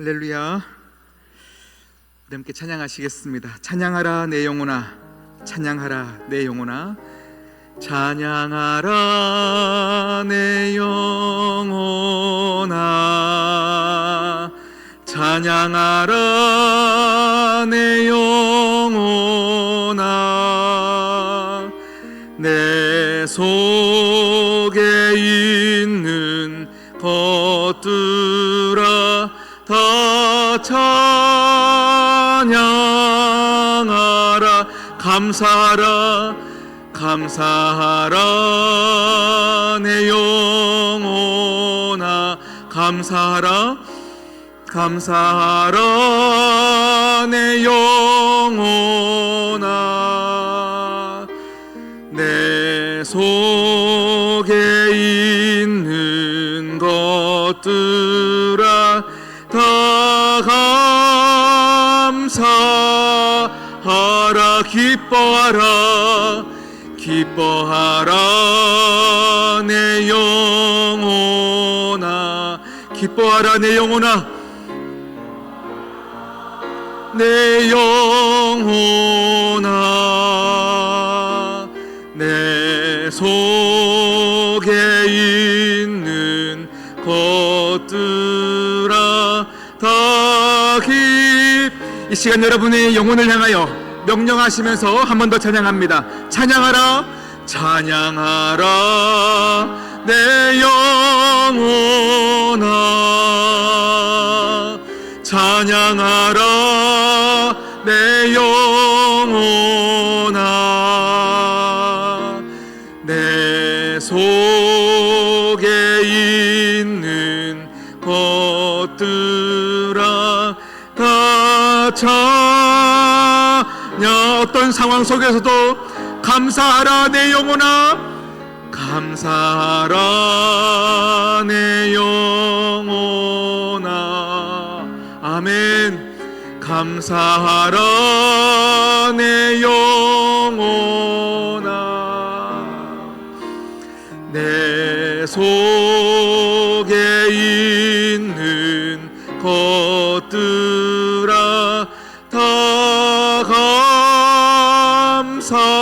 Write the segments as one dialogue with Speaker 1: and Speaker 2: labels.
Speaker 1: 할렐루야. 우리 함께 찬양하시겠습니다. 찬양하라 내 영혼아, 찬양하라 내 영혼아, 찬양하라 내 영혼아, 찬양하라 내 영혼아, 내 속에 있는 것들아 다 찬양하라. 감사하라, 감사하라 내 영혼아, 감사하라, 감사하라 내 영혼아, 내 속에 있는 것들아 다 감사하라. 기뻐하라, 기뻐하라 내 영혼아, 기뻐하라 내 영혼아, 내 영혼아, 내 속에 있는 것들아 다 이 시간 여러분의 영혼을 향하여 명령하시면서 한 번 더 찬양합니다. 찬양하라, 찬양하라 내 영혼아, 찬양하라 내 영혼아, 내 속에 있는 것들아 다 찬양. 어떤 상황 속에서도 감사하라 내 영혼아, 감사하라 내 영혼아. 아멘. 감사하라 내 영혼아, 내 속에 있는 것들아 다 감사하라.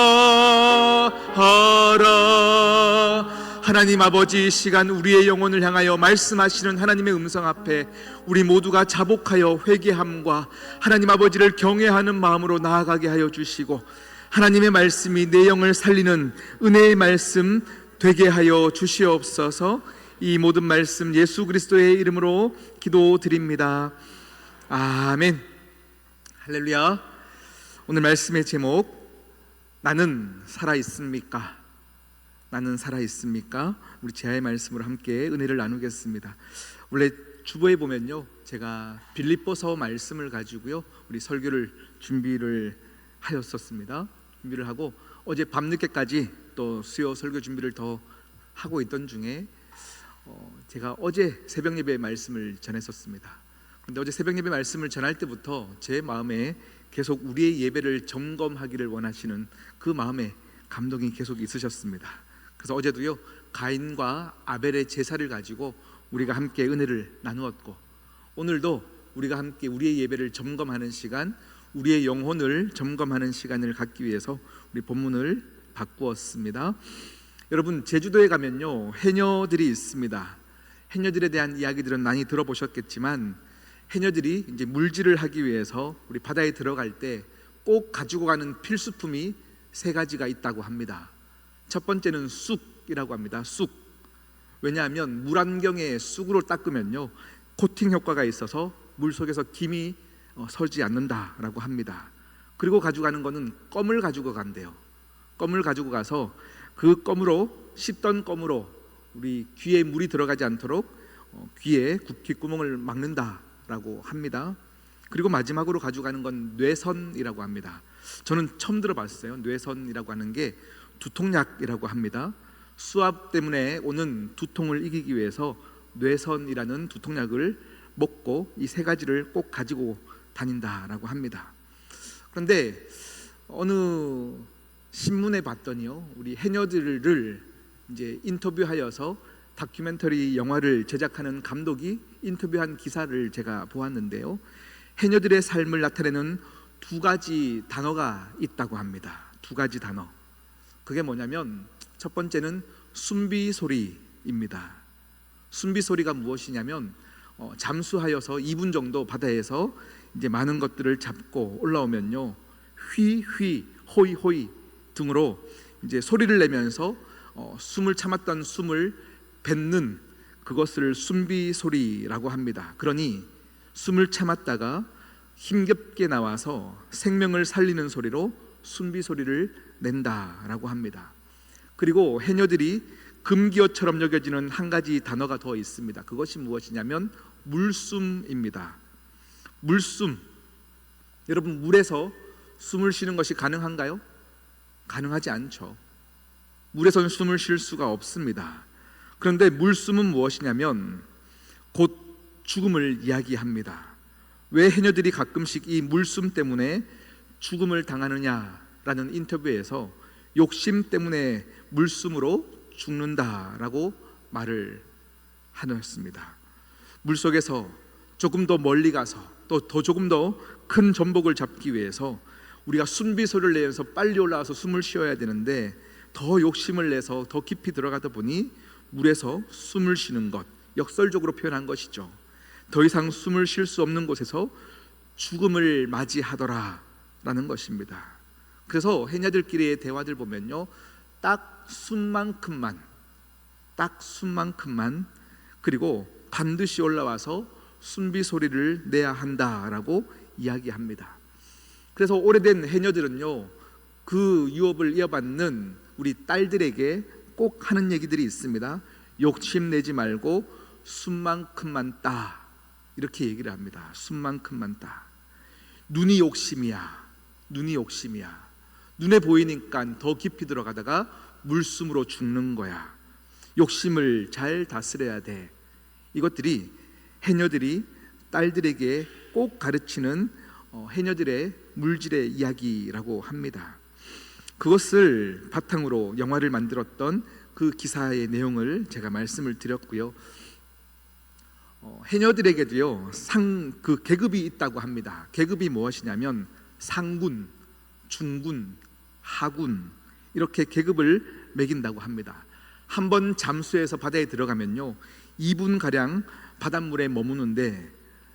Speaker 1: 하나님 아버지, 이 시간 우리의 영혼을 향하여 말씀하시는 하나님의 음성 앞에 우리 모두가 자복하여 회개함과 하나님 아버지를 경외하는 마음으로 나아가게 하여 주시고, 하나님의 말씀이 내 영을 살리는 은혜의 말씀 되게 하여 주시옵소서. 이 모든 말씀 예수 그리스도의 이름으로 기도드립니다. 아멘. 할렐루야. 오늘 말씀의 제목, 나는 살아있습니까? 나는 살아있습니까? 우리 제아의 말씀으로 함께 은혜를 나누겠습니다. 원래 주보에 보면요, 제가 빌립보서 말씀을 가지고요 우리 설교를 준비를 하였었습니다. 준비를 하고 어제 밤늦게까지 또 수요 설교 준비를 더 하고 있던 중에 제가 어제 새벽 예배 말씀을 전했었습니다. 그런데 어제 새벽 예배 말씀을 전할 때부터 제 마음에 계속 우리의 예배를 점검하기를 원하시는 그 마음에 감동이 계속 있으셨습니다. 그래서 어제도요 가인과 아벨의 제사를 가지고 우리가 함께 은혜를 나누었고, 오늘도 우리가 함께 우리의 예배를 점검하는 시간, 우리의 영혼을 점검하는 시간을 갖기 위해서 우리 본문을 바꾸었습니다. 여러분, 제주도에 가면요 해녀들이 있습니다. 해녀들에 대한 이야기들은 많이 들어보셨겠지만, 해녀들이 이제 물질을 하기 위해서 우리 바다에 들어갈 때 꼭 가지고 가는 필수품이 세 가지가 있다고 합니다. 첫 번째는 쑥이라고 합니다. 쑥. 왜냐하면 물안경에 쑥으로 닦으면요 코팅 효과가 있어서 물속에서 김이 서지 않는다라고 합니다. 그리고 가져가는 거는 껌을 가지고 간대요. 껌을 가지고 가서 그 껌으로, 씹던 껌으로 우리 귀에 물이 들어가지 않도록 귀에 귓구멍을 막는다라고 합니다. 그리고 마지막으로 가져가는 건 뇌선이라고 합니다. 저는 처음 들어봤어요. 뇌선이라고 하는 게 두통약이라고 합니다. 수압 때문에 오는 두통을 이기기 위해서 뇌선이라는 두통약을 먹고 이 세 가지를 꼭 가지고 다닌다라고 합니다. 그런데 어느 신문에 봤더니요, 우리 해녀들을 이제 인터뷰하여서 다큐멘터리 영화를 제작하는 감독이 인터뷰한 기사를 제가 보았는데요. 해녀들의 삶을 나타내는 두 가지 단어가 있다고 합니다. 두 가지 단어. 그게 뭐냐면 첫 번째는 숨비소리입니다. 숨비소리가 무엇이냐면 잠수하여서 2분 정도 바다에서 이제 많은 것들을 잡고 올라오면요, 휘휘 호이호이 등으로 이제 소리를 내면서 숨을 참았던 숨을 뱉는 그것을 숨비소리라고 합니다. 그러니 숨을 참았다가 힘겹게 나와서 생명을 살리는 소리로 숨비소리를 낸다라고 합니다. 그리고 해녀들이 금기어처럼 여겨지는 한 가지 단어가 더 있습니다. 그것이 무엇이냐면 물숨입니다. 물숨. 여러분, 물에서 숨을 쉬는 것이 가능한가요? 가능하지 않죠. 물에서는 숨을 쉴 수가 없습니다. 그런데 물숨은 무엇이냐면 곧 죽음을 이야기합니다. 왜 해녀들이 가끔씩 이 물숨 때문에 죽음을 당하느냐라는 인터뷰에서 욕심 때문에 물숨으로 죽는다라고 말을 하였습니다. 물속에서 조금 더 멀리 가서 또 조금 더 큰 전복을 잡기 위해서 우리가 숨비소리를 내면서 빨리 올라와서 숨을 쉬어야 되는데 더 욕심을 내서 더 깊이 들어가다 보니 물에서 숨을 쉬는 것, 역설적으로 표현한 것이죠. 더 이상 숨을 쉴 수 없는 곳에서 죽음을 맞이하더라라는 것입니다. 그래서 해녀들끼리의 대화들 보면요, 딱 숨만큼만 그리고 반드시 올라와서 숨비소리를 내야 한다라고 이야기합니다. 그래서 오래된 해녀들은요, 그 유업을 이어받는 우리 딸들에게 꼭 하는 얘기들이 있습니다. 욕심내지 말고 숨만큼만 따, 이렇게 얘기를 합니다. 숨만큼만 따. 눈이 욕심이야. 눈에 보이니까 더 깊이 들어가다가 물숨으로 죽는 거야. 욕심을 잘 다스려야 돼. 이것들이 해녀들이 딸들에게 꼭 가르치는 해녀들의 물질의 이야기라고 합니다. 그것을 바탕으로 영화를 만들었던 그 기사의 내용을 제가 말씀을 드렸고요. 해녀들에게도요, 그 계급이 있다고 합니다. 계급이 무엇이냐면 상군, 중군, 하군, 이렇게 계급을 매긴다고 합니다. 한번 잠수해서 바다에 들어가면요, 2분가량 바닷물에 머무는데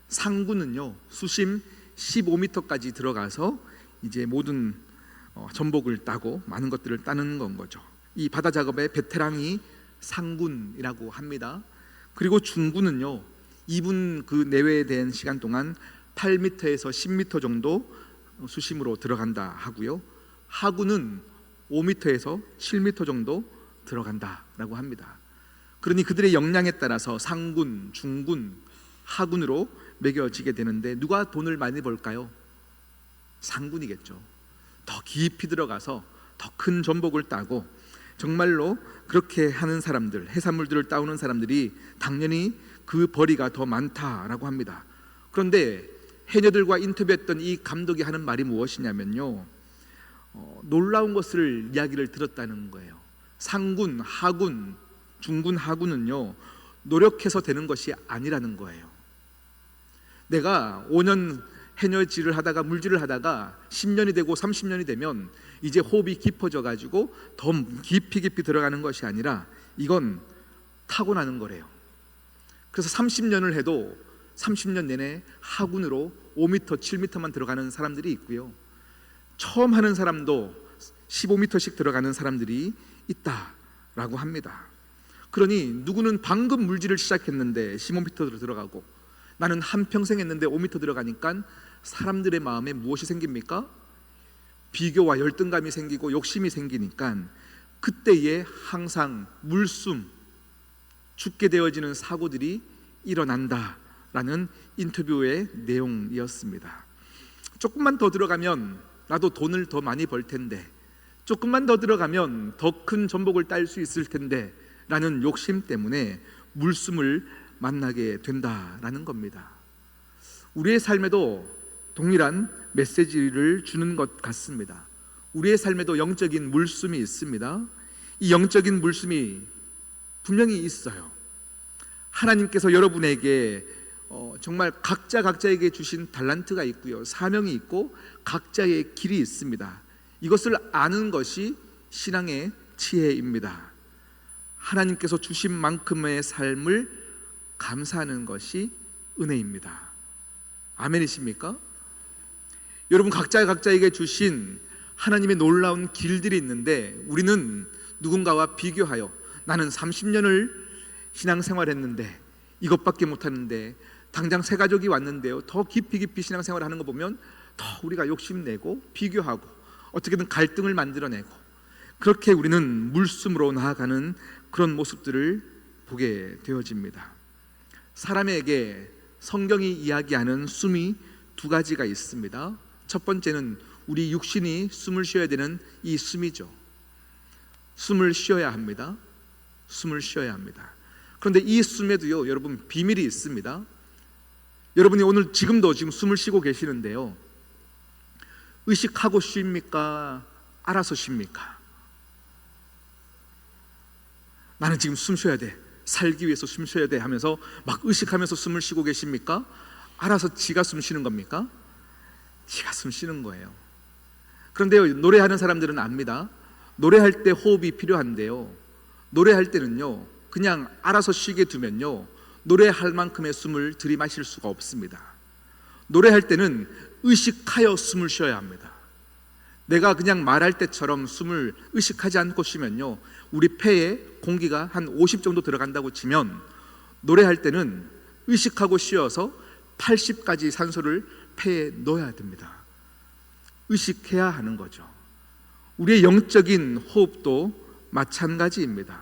Speaker 1: 상군은요, 수심 15m까지 들어가서 이제 모든 전복을 따고 많은 것들을 따는 건 거죠. 이 바다 작업의 베테랑이 상군이라고 합니다. 그리고 중군은요, 2분 그 내외에 대한 시간 동안 8m에서 10m 정도 수심으로 들어간다 하고요. 하군은 5m에서 7m 정도 들어간다라고 합니다. 그러니 그들의 역량에 따라서 상군, 중군, 하군으로 매겨지게 되는데 누가 돈을 많이 벌까요? 상군이겠죠. 더 깊이 들어가서 더 큰 전복을 따고 정말로 그렇게 하는 사람들, 해산물들을 따오는 사람들이 당연히 그 벌이가 더 많다라고 합니다. 그런데 해녀들과 인터뷰했던 이 감독이 하는 말이 무엇이냐면요, 놀라운 것을 이야기를 들었다는 거예요. 상군, 하군, 중군, 하군은요, 노력해서 되는 것이 아니라는 거예요. 내가 5년 해녀질을 하다가 물질을 하다가 10년이 되고 30년이 되면 이제 호흡이 깊어져 가지고 더 깊이 들어가는 것이 아니라 이건 타고나는 거래요. 그래서 30년을 해도 30년 내내 하군으로 5m, 7m만 들어가는 사람들이 있고요, 처음 하는 사람도 15m씩 들어가는 사람들이 있다라고 합니다. 그러니 누구는 방금 물질을 시작했는데 15m로 들어가고, 나는 한평생 했는데 5m 들어가니까 사람들의 마음에 무엇이 생깁니까? 비교와 열등감이 생기고 욕심이 생기니까 그때에 항상 물숨, 죽게 되어지는 사고들이 일어난다라는 인터뷰의 내용이었습니다. 조금만 더 들어가면 나도 돈을 더 많이 벌 텐데, 조금만 더 들어가면 더 큰 전복을 딸 수 있을 텐데 라는 욕심 때문에 물숨을 만나게 된다라는 겁니다. 우리의 삶에도 동일한 메시지를 주는 것 같습니다. 우리의 삶에도 영적인 물숨이 있습니다. 이 영적인 물숨이 분명히 있어요. 하나님께서 여러분에게 정말 각자에게 주신 달란트가 있고요, 사명이 있고 각자의 길이 있습니다. 이것을 아는 것이 신앙의 지혜입니다. 하나님께서 주신 만큼의 삶을 감사하는 것이 은혜입니다. 아멘이십니까? 여러분, 각자에게 주신 하나님의 놀라운 길들이 있는데, 우리는 누군가와 비교하여 나는 30년을 신앙생활했는데 이것밖에 못하는데, 당장 새 가족이 왔는데요, 더 깊이 신앙생활을 하는 거 보면 더 우리가 욕심내고 비교하고 어떻게든 갈등을 만들어내고, 그렇게 우리는 물숨으로 나아가는 그런 모습들을 보게 되어집니다. 사람에게 성경이 이야기하는 숨이 두 가지가 있습니다. 첫 번째는 우리 육신이 숨을 쉬어야 되는 이 숨이죠. 숨을 쉬어야 합니다. 숨을 쉬어야 합니다. 그런데 이 숨에도요, 여러분, 비밀이 있습니다. 여러분이 오늘 지금 숨을 쉬고 계시는데요, 의식하고 쉽니까? 알아서 쉽니까? 나는 지금 숨 쉬어야 돼, 살기 위해서 숨 쉬어야 돼 하면서 막 의식하면서 숨을 쉬고 계십니까? 알아서 지가 숨 쉬는 겁니까? 지가 숨 쉬는 거예요. 그런데요, 노래하는 사람들은 압니다. 노래할 때 호흡이 필요한데요, 노래할 때는요, 그냥 알아서 쉬게 두면요, 노래할 만큼의 숨을 들이마실 수가 없습니다. 노래할 때는 의식하여 숨을 쉬어야 합니다. 내가 그냥 말할 때처럼 숨을 의식하지 않고 쉬면요, 우리 폐에 공기가 한 50 정도 들어간다고 치면, 노래할 때는 의식하고 쉬어서 80까지 산소를 폐에 넣어야 됩니다. 의식해야 하는 거죠. 우리의 영적인 호흡도 마찬가지입니다.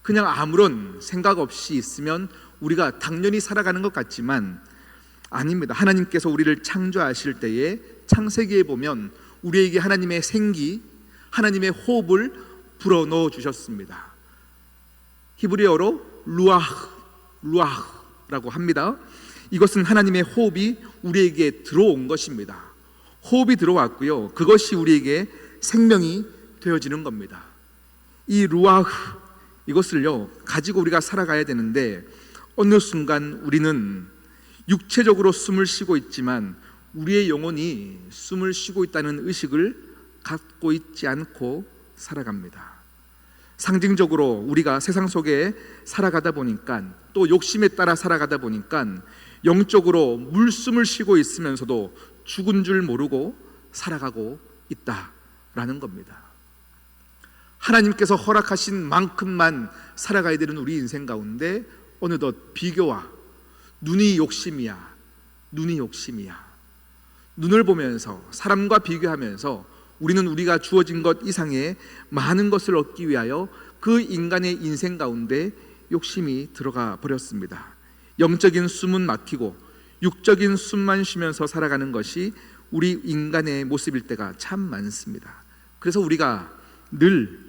Speaker 1: 그냥 아무런 생각 없이 있으면 우리가 당연히 살아가는 것 같지만 아닙니다. 하나님께서 우리를 창조하실 때에 창세기에 보면 우리에게 하나님의 생기, 하나님의 호흡을 불어넣어 주셨습니다. 히브리어로 루아흐라고 합니다. 이것은 하나님의 호흡이 우리에게 들어온 것입니다. 호흡이 들어왔고요, 그것이 우리에게 생명이 되어지는 겁니다. 이 루아흐, 이것을요 가지고 우리가 살아가야 되는데, 어느 순간 우리는 육체적으로 숨을 쉬고 있지만 우리의 영혼이 숨을 쉬고 있다는 의식을 갖고 있지 않고 살아갑니다. 상징적으로 우리가 세상 속에 살아가다 보니까, 또 욕심에 따라 살아가다 보니까 영적으로 물숨을 쉬고 있으면서도 죽은 줄 모르고 살아가고 있다라는 겁니다. 하나님께서 허락하신 만큼만 살아가야 되는 우리 인생 가운데 어느덧 비교와 눈이 욕심이야. 눈을 보면서 사람과 비교하면서 우리는 우리가 주어진 것 이상의 많은 것을 얻기 위하여 그 인간의 인생 가운데 욕심이 들어가 버렸습니다. 영적인 숨은 막히고 육적인 숨만 쉬면서 살아가는 것이 우리 인간의 모습일 때가 참 많습니다. 그래서 우리가 늘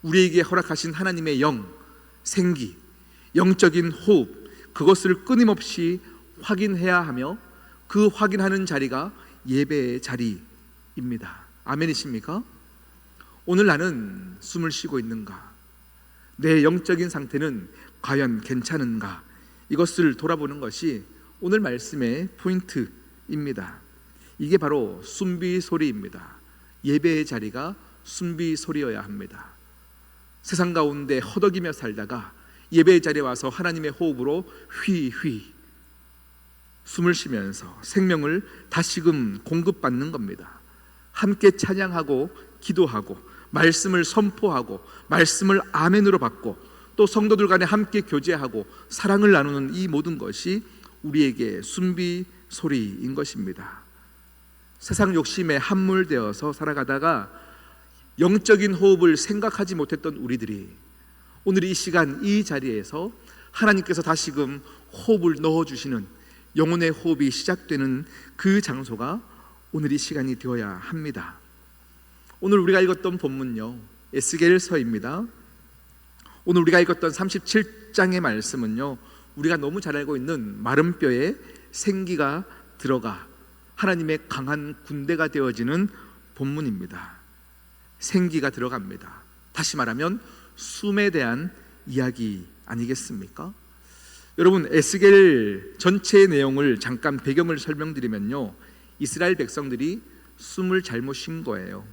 Speaker 1: 우리에게 허락하신 하나님의 영, 생기, 영적인 호흡, 그것을 끊임없이 확인해야 하며, 그 확인하는 자리가 예배의 자리입니다. 아멘이십니까? 오늘 나는 숨을 쉬고 있는가? 내 영적인 상태는 과연 괜찮은가? 이것을 돌아보는 것이 오늘 말씀의 포인트입니다. 이게 바로 숨비 소리입니다. 예배의 자리가 숨비 소리여야 합니다. 세상 가운데 허덕이며 살다가 예배의 자리에 와서 하나님의 호흡으로 휘휘 숨을 쉬면서 생명을 다시금 공급받는 겁니다. 함께 찬양하고 기도하고 말씀을 선포하고 말씀을 아멘으로 받고 또 성도들 간에 함께 교제하고 사랑을 나누는 이 모든 것이 우리에게 숨비 소리인 것입니다. 세상 욕심에 함몰되어서 살아가다가 영적인 호흡을 생각하지 못했던 우리들이 오늘 이 시간 이 자리에서 하나님께서 다시금 호흡을 넣어주시는 영혼의 호흡이 시작되는 그 장소가 오늘 이 시간이 되어야 합니다. 오늘 우리가 읽었던 본문요, 에스겔서입니다. 오늘 우리가 읽었던 37장의 말씀은요, 우리가 너무 잘 알고 있는 마른 뼈에 생기가 들어가 하나님의 강한 군대가 되어지는 본문입니다. 생기가 들어갑니다. 다시 말하면 숨에 대한 이야기 아니겠습니까? 여러분, 에스겔 전체의 내용을 잠깐 배경을 설명드리면요, 이스라엘 백성들이 숨을 잘못 쉰 거예요.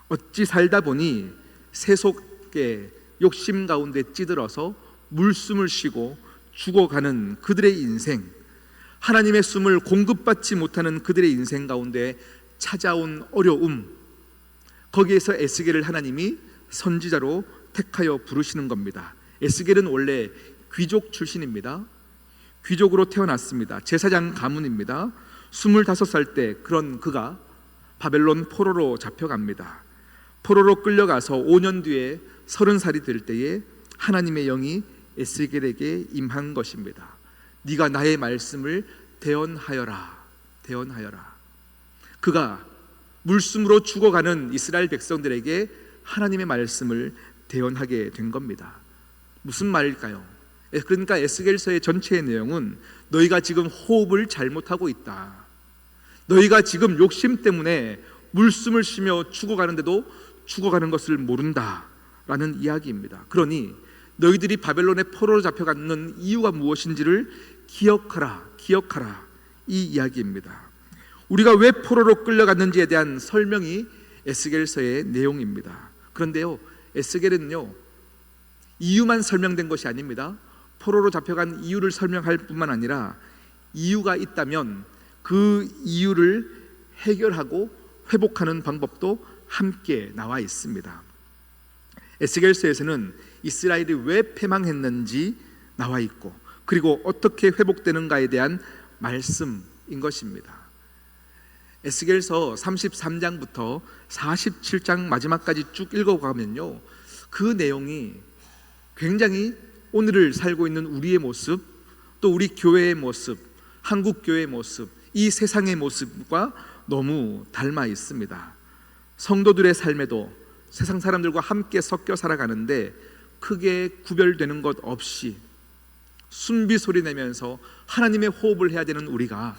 Speaker 1: 어찌 살다 보니 세속의 욕심 가운데 찌들어서 물숨을 쉬고 죽어가는 그들의 인생, 하나님의 숨을 공급받지 못하는 그들의 인생 가운데 찾아온 어려움, 거기에서 에스겔을 하나님이 선지자로 택하여 부르시는 겁니다. 에스겔은 원래 귀족 출신입니다. 귀족으로 태어났습니다. 제사장 가문입니다. 25살 때 그런 그가 바벨론 포로로 잡혀갑니다. 포로로 끌려가서 5년 뒤에 30살이 될 때에 하나님의 영이 에스겔에게 임한 것입니다. 네가 나의 말씀을 대언하여라. 그가 물숨으로 죽어가는 이스라엘 백성들에게 하나님의 말씀을 대언하게 된 겁니다. 무슨 말일까요? 그러니까 에스겔서의 전체의 내용은 너희가 지금 호흡을 잘못하고 있다. 너희가 지금 욕심 때문에 물숨을 쉬며 죽어가는데도 죽어가는 것을 모른다라는 이야기입니다. 그러니 너희들이 바벨론의 포로로 잡혀가는 이유가 무엇인지를 기억하라 이 이야기입니다. 우리가 왜 포로로 끌려갔는지에 대한 설명이 에스겔서의 내용입니다. 그런데요, 에스겔은요, 이유만 설명된 것이 아닙니다. 포로로 잡혀간 이유를 설명할 뿐만 아니라 이유가 있다면 그 이유를 해결하고 회복하는 방법도 함께 나와 있습니다. 에스겔서에서는 이스라엘이 왜 패망했는지 나와 있고, 그리고 어떻게 회복되는가에 대한 말씀인 것입니다. 에스겔서 33장부터 47장 마지막까지 쭉 읽어가면요, 그 내용이 굉장히 오늘을 살고 있는 우리의 모습, 또 우리 교회의 모습, 한국 교회의 모습, 이 세상의 모습과 너무 닮아 있습니다. 성도들의 삶에도 세상 사람들과 함께 섞여 살아가는데 크게 구별되는 것 없이 순비 소리 내면서 하나님의 호흡을 해야 되는 우리가,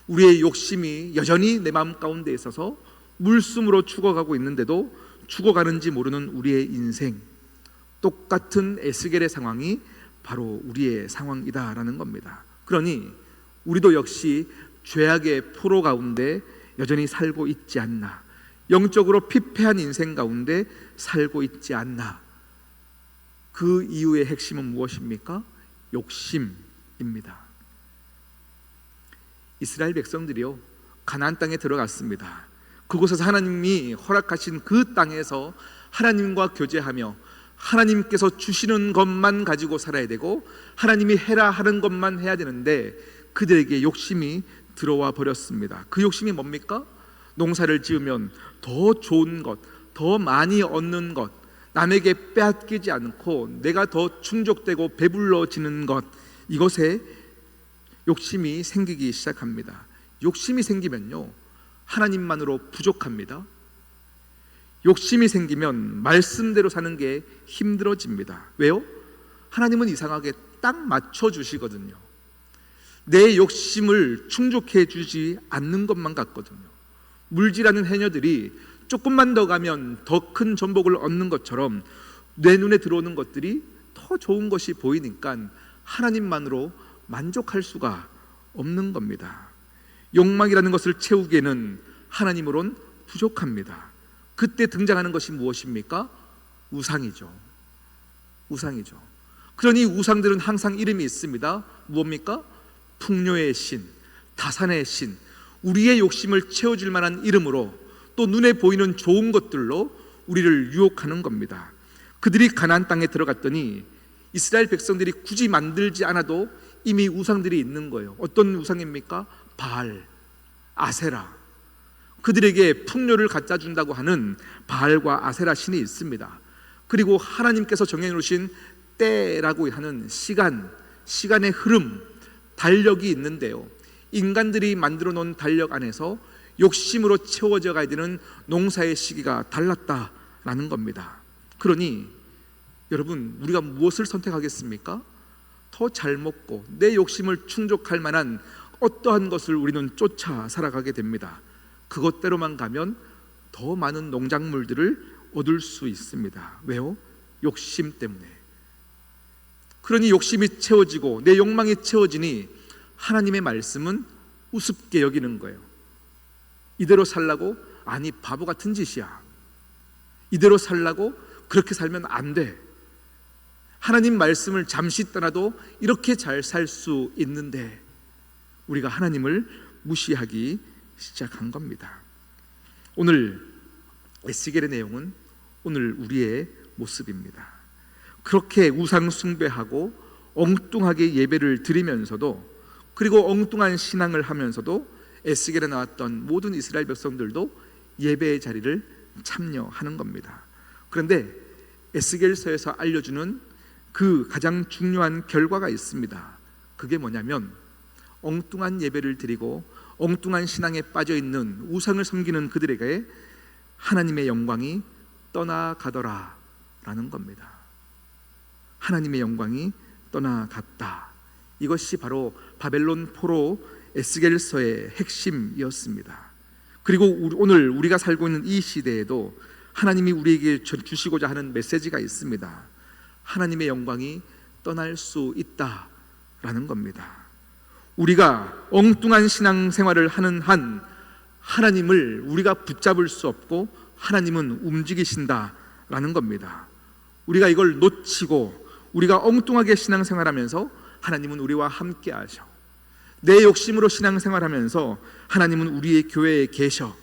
Speaker 1: 우리의 욕심이 여전히 내 마음 가운데 있어서 물숨으로 죽어가고 있는데도 죽어가는지 모르는 우리의 인생, 똑같은 에스겔의 상황이 바로 우리의 상황이다라는 겁니다. 그러니 우리도 역시 죄악의 포로 가운데 여전히 살고 있지 않나, 영적으로 피폐한 인생 가운데 살고 있지 않나. 그 이유의 핵심은 무엇입니까? 욕심입니다. 이스라엘 백성들이요, 가나안 땅에 들어갔습니다. 그곳에서 하나님이 허락하신 그 땅에서 하나님과 교제하며 하나님께서 주시는 것만 가지고 살아야 되고 하나님이 해라 하는 것만 해야 되는데 그들에게 욕심이 들어와 버렸습니다. 그 욕심이 뭡니까? 농사를 지으면 더 좋은 것, 더 많이 얻는 것, 남에게 빼앗기지 않고 내가 더 충족되고 배불러지는 것, 이것에 욕심이 생기기 시작합니다. 욕심이 생기면요, 하나님만으로 부족합니다. 욕심이 생기면 말씀대로 사는 게 힘들어집니다. 왜요? 하나님은 이상하게 딱 맞춰주시거든요. 내 욕심을 충족해 주지 않는 것만 같거든요. 물질하는 해녀들이 조금만 더 가면 더 큰 전복을 얻는 것처럼 내 눈에 들어오는 것들이 더 좋은 것이 보이니까 하나님만으로 만족할 수가 없는 겁니다. 욕망이라는 것을 채우기에는 하나님으론 부족합니다. 그때 등장하는 것이 무엇입니까? 우상이죠. 그러니 우상들은 항상 이름이 있습니다. 무엇입니까? 풍요의 신, 다산의 신, 우리의 욕심을 채워줄 만한 이름으로, 또 눈에 보이는 좋은 것들로 우리를 유혹하는 겁니다. 그들이 가나안 땅에 들어갔더니 이스라엘 백성들이 굳이 만들지 않아도 이미 우상들이 있는 거예요. 어떤 우상입니까? 바알, 아세라. 그들에게 풍요를 갖다 준다고 하는 바알과 아세라 신이 있습니다. 그리고 하나님께서 정해놓으신 때라고 하는 시간의 흐름, 달력이 있는데요, 인간들이 만들어 놓은 달력 안에서 욕심으로 채워져 가야 되는 농사의 시기가 달랐다라는 겁니다. 그러니 여러분, 우리가 무엇을 선택하겠습니까? 더 잘 먹고 내 욕심을 충족할 만한 어떠한 것을 우리는 쫓아 살아가게 됩니다. 그것대로만 가면 더 많은 농작물들을 얻을 수 있습니다. 왜요? 욕심 때문에. 그러니 욕심이 채워지고 내 욕망이 채워지니 하나님의 말씀은 우습게 여기는 거예요. 이대로 살라고? 아니, 바보 같은 짓이야. 이대로 살라고? 그렇게 살면 안 돼. 하나님 말씀을 잠시 떠나도 이렇게 잘 살 수 있는데 우리가 하나님을 무시하기 시작한 겁니다. 오늘 에스겔의 내용은 오늘 우리의 모습입니다. 그렇게 우상 숭배하고 엉뚱하게 예배를 드리면서도, 그리고 엉뚱한 신앙을 하면서도 에스겔에 나왔던 모든 이스라엘 백성들도 예배의 자리를 참여하는 겁니다. 그런데 에스겔서에서 알려주는 그 가장 중요한 결과가 있습니다. 그게 뭐냐면 엉뚱한 예배를 드리고 엉뚱한 신앙에 빠져있는 우상을 섬기는 그들에게 하나님의 영광이 떠나가더라 라는 겁니다. 하나님의 영광이 떠나갔다. 이것이 바로 바벨론 포로 에스겔서의 핵심이었습니다. 그리고 오늘 우리가 살고 있는 이 시대에도 하나님이 우리에게 주시고자 하는 메시지가 있습니다. 하나님의 영광이 떠날 수 있다라는 겁니다. 우리가 엉뚱한 신앙생활을 하는 한 하나님을 우리가 붙잡을 수 없고 하나님은 움직이신다라는 겁니다. 우리가 이걸 놓치고 우리가 엉뚱하게 신앙생활하면서 하나님은 우리와 함께 하셔. 내 욕심으로 신앙생활하면서 하나님은 우리의 교회에 계셔.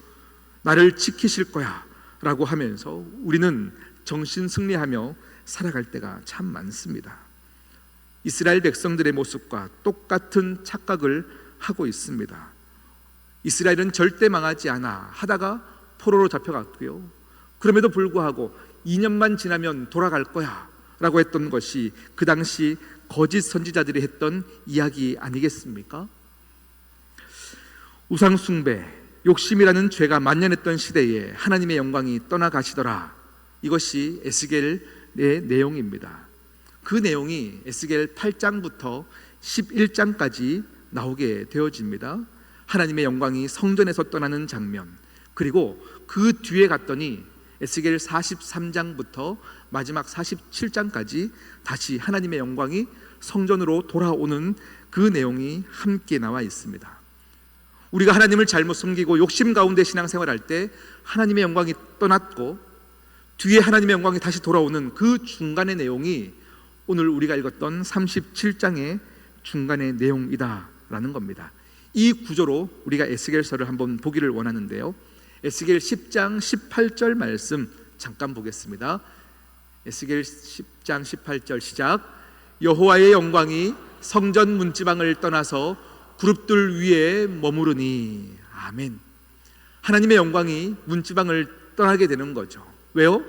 Speaker 1: 나를 지키실 거야 라고 하면서 우리는 정신승리하며 살아갈 때가 참 많습니다. 이스라엘 백성들의 모습과 똑같은 착각을 하고 있습니다. 이스라엘은 절대 망하지 않아 하다가 포로로 잡혀갔고요. 그럼에도 불구하고 2년만 지나면 돌아갈 거야 라고 했던 것이 그 당시 거짓 선지자들이 했던 이야기 아니겠습니까? 우상 숭배, 욕심이라는 죄가 만연했던 시대에 하나님의 영광이 떠나가시더라. 이것이 에스겔의 내용입니다. 그 내용이 에스겔 8장부터 11장까지 나오게 되어집니다. 하나님의 영광이 성전에서 떠나는 장면, 그리고 그 뒤에 갔더니 에스겔 43장부터 마지막 47장까지 다시 하나님의 영광이 성전으로 돌아오는 그 내용이 함께 나와 있습니다. 우리가 하나님을 잘못 숨기고 욕심 가운데 신앙생활할 때 하나님의 영광이 떠났고 뒤에 하나님의 영광이 다시 돌아오는 그 중간의 내용이 오늘 우리가 읽었던 37장의 중간의 내용이다라는 겁니다. 이 구조로 우리가 에스겔서를 한번 보기를 원하는데요. 에스겔 10장 18절 말씀 잠깐 보겠습니다. 에스겔 10장 18절 시작. 여호와의 영광이 성전 문지방을 떠나서 그룹들 위에 머무르니. 아멘. 하나님의 영광이 문지방을 떠나게 되는 거죠. 왜요?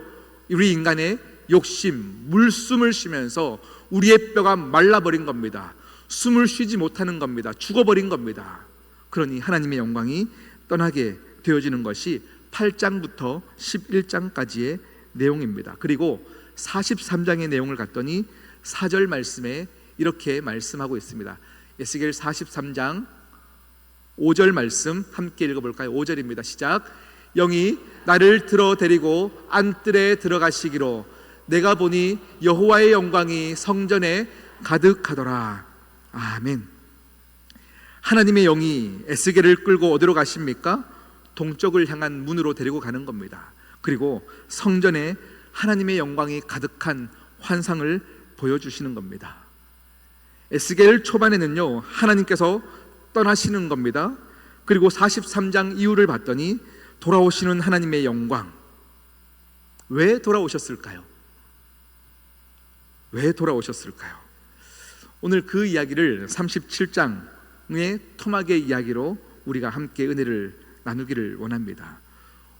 Speaker 1: 우리 인간의 욕심, 물숨을 쉬면서 우리의 뼈가 말라버린 겁니다. 숨을 쉬지 못하는 겁니다. 죽어버린 겁니다. 그러니 하나님의 영광이 떠나게 되어지는 것이 8장부터 11장까지의 내용입니다. 그리고 43장의 내용을 갔더니 4절 말씀에 이렇게 말씀하고 있습니다. 에스겔 43장 5절 말씀 함께 읽어볼까요? 5절입니다. 시작. 영이 나를 들어 데리고 안뜰에 들어가시기로 내가 보니 여호와의 영광이 성전에 가득하더라. 아멘. 하나님의 영이 에스겔을 끌고 어디로 가십니까? 동쪽을 향한 문으로 데리고 가는 겁니다. 그리고 성전에 하나님의 영광이 가득한 환상을 보여주시는 겁니다. 에스겔 초반에는요, 하나님께서 떠나시는 겁니다. 그리고 43장 이후를 봤더니 돌아오시는 하나님의 영광. 왜 돌아오셨을까요? 왜 돌아오셨을까요? 오늘 그 이야기를 37장의 토막의 이야기로 우리가 함께 은혜를 나누기를 원합니다.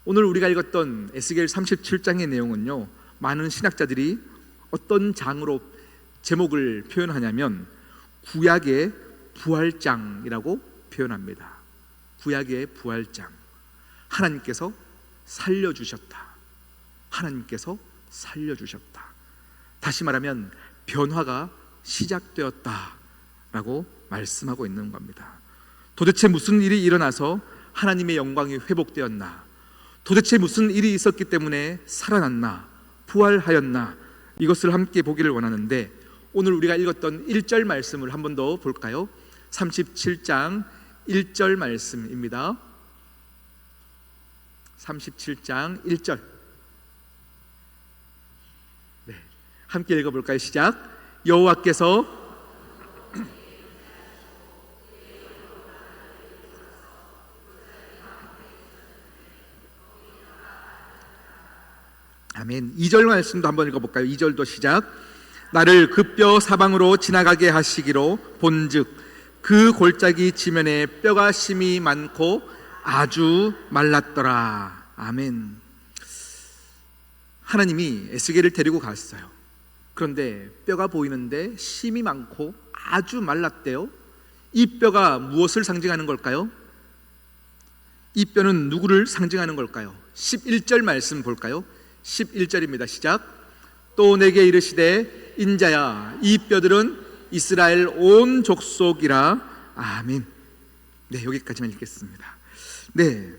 Speaker 1: 오늘 우리가 읽었던 에스겔 37장의 내용은요, 많은 신학자들이 어떤 장으로 제목을 표현하냐면 구약의 부활장이라고 표현합니다. 구약의 부활장. 하나님께서 살려주셨다. 하나님께서 살려주셨다. 다시 말하면 변화가 시작되었다라고 말씀하고 있는 겁니다. 도대체 무슨 일이 일어나서 하나님의 영광이 회복되었나? 도대체 무슨 일이 있었기 때문에 살아났나? 부활하였나? 이것을 함께 보기를 원하는데 오늘 우리가 읽었던 1절 말씀을 한 번 더 볼까요? 37장 1절 말씀입니다. 37장 1절. 네, 함께 읽어볼까요? 시작. 여호와께서 아멘. 2절 말씀도 한번 읽어볼까요? 2절도 시작. 나를 그 뼈 사방으로 지나가게 하시기로 본즉 그 골짜기 지면에 뼈가 심이 많고 아주 말랐더라. 아멘. 하나님이 에스겔을 데리고 갔어요. 그런데 뼈가 보이는데 심이 많고 아주 말랐대요. 이 뼈가 무엇을 상징하는 걸까요? 이 뼈는 누구를 상징하는 걸까요? 11절 말씀 볼까요? 11절입니다. 시작. 또 내게 이르시되 인자야 이 뼈들은 이스라엘 온 족속이라. 아멘. 네, 여기까지만 읽겠습니다. 네,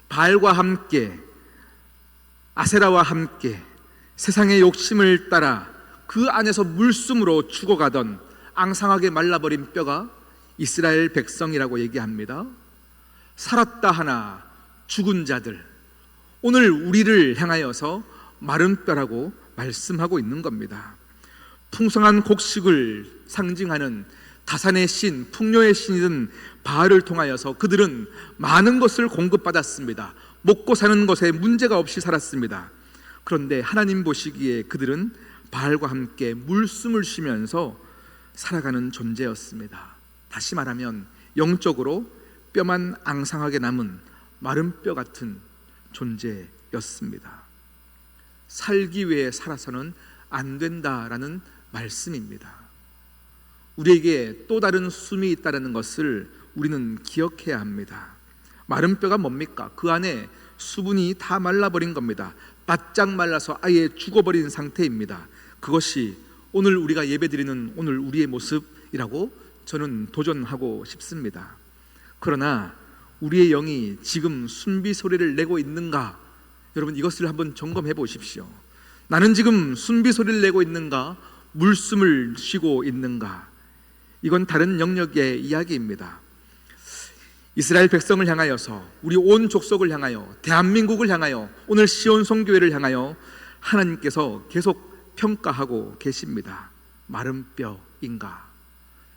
Speaker 1: 바알과 함께 아세라와 함께 세상의 욕심을 따라 그 안에서 물숨으로 죽어가던 앙상하게 말라버린 뼈가 이스라엘 백성이라고 얘기합니다. 살았다 하나 죽은 자들, 오늘 우리를 향하여서 마른 뼈라고 말씀하고 있는 겁니다. 풍성한 곡식을 상징하는 다산의 신, 풍요의 신이든 바알을 통하여서 그들은 많은 것을 공급받았습니다. 먹고 사는 것에 문제가 없이 살았습니다. 그런데 하나님 보시기에 그들은 바알과 함께 물숨을 쉬면서 살아가는 존재였습니다. 다시 말하면 영적으로 뼈만 앙상하게 남은 마른 뼈 같은 존재였습니다. 살기 위해 살아서는 안 된다라는 말씀입니다. 우리에게 또 다른 숨이 있다는 것을 우리는 기억해야 합니다. 마른 뼈가 뭡니까? 그 안에 수분이 다 말라버린 겁니다. 바짝 말라서 아예 죽어버린 상태입니다. 그것이 오늘 우리가 예배드리는 오늘 우리의 모습이라고 저는 도전하고 싶습니다. 그러나 우리의 영이 지금 순비 소리를 내고 있는가? 여러분 이것을 한번 점검해 보십시오. 나는 지금 순비 소리를 내고 있는가? 물숨을 쉬고 있는가? 이건 다른 영역의 이야기입니다. 이스라엘 백성을 향하여서, 우리 온 족속을 향하여, 대한민국을 향하여, 오늘 시온 성교회를 향하여 하나님께서 계속 평가하고 계십니다. 마른 뼈인가?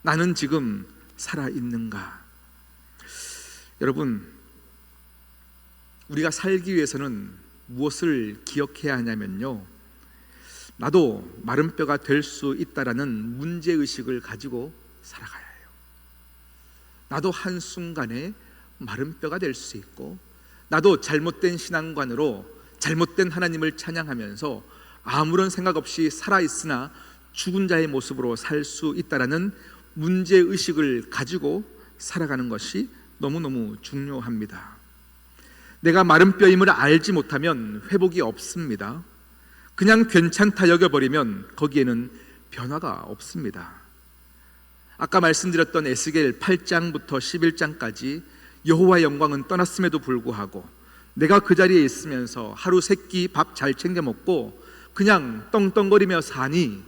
Speaker 1: 나는 지금 살아있는가? 여러분, 우리가 살기 위해서는 무엇을 기억해야 하냐면요, 나도 마른 뼈가 될 수 있다라는 문제의식을 가지고 살아가야 해요. 나도 한순간에 마른 뼈가 될 수 있고, 나도 잘못된 신앙관으로 잘못된 하나님을 찬양하면서 아무런 생각 없이 살아있으나 죽은 자의 모습으로 살 수 있다라는 문제의식을 가지고 살아가는 것이 너무너무 중요합니다. 내가 마른 뼈임을 알지 못하면 회복이 없습니다. 그냥 괜찮다 여겨버리면 거기에는 변화가 없습니다. 아까 말씀드렸던 에스겔 8장부터 11장까지 여호와의 영광은 떠났음에도 불구하고 내가 그 자리에 있으면서 하루 세 끼 밥 잘 챙겨 먹고 그냥 떵떵거리며 사니